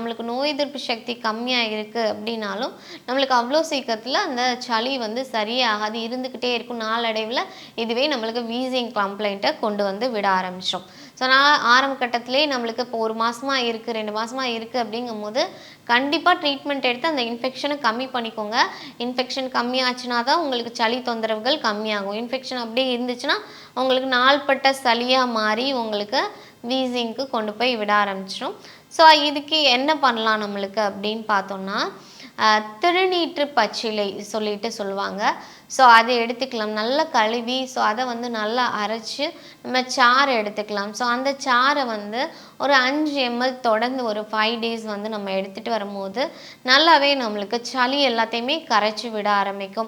நம்மளுக்கு நோய் எதிர்ப்பு சக்தி கம்மியாக இருக்குது அப்படின்னாலும் நம்மளுக்கு அவ்வளோ சீக்கிரத்தில் அந்த சளி வந்து சரியாகாது, இருந்துக்கிட்டே இருக்கும். நாளடைவில் இதுவே நம்மளுக்கு வீசிங் கம்ப்ளைண்ட்டை கொண்டு வந்து விட ஆரம்பிச்சிடும். ஸோ நான் ஆரம்ப கட்டத்திலே நம்மளுக்கு இப்போ 1 மாதமா இருக்குது, 2 மாதமா இருக்குது அப்படிங்கும்போது கண்டிப்பாக ட்ரீட்மெண்ட் எடுத்து அந்த இன்ஃபெக்ஷனை கம்மி பண்ணிக்கோங்க. இன்ஃபெக்ஷன் கம்மியாச்சுன்னா தான் உங்களுக்கு சளி தொந்தரவுகள் கம்மியாகும். இன்ஃபெக்ஷன் அப்படியே இருந்துச்சுன்னா உங்களுக்கு நாள்பட்ட சளியாக மாறி உங்களுக்கு வீசிங்க்கு கொண்டு போய் விட ஆரம்பிச்சிடும். ஸோ இதுக்கு என்ன பண்ணலாம் நம்மளுக்கு அப்படின்னு பார்த்தோம்னா, திருநீற்று பச்சிலை சொல்லிட்டு சொல்லுவாங்க. ஸோ அதை எடுத்துக்கலாம், நல்லா கழுவி. ஸோ அதை வந்து நல்லா அரைச்சி நம்ம சாறு எடுத்துக்கலாம். ஸோ அந்த சாறை வந்து ஒரு 5 ml தொடர்ந்து ஒரு 5 days வந்து நம்ம எடுத்துகிட்டு வரும்போது நல்லாவே நம்மளுக்கு சளி எல்லாத்தையுமே கரைச்சி விட ஆரம்பிக்கும்.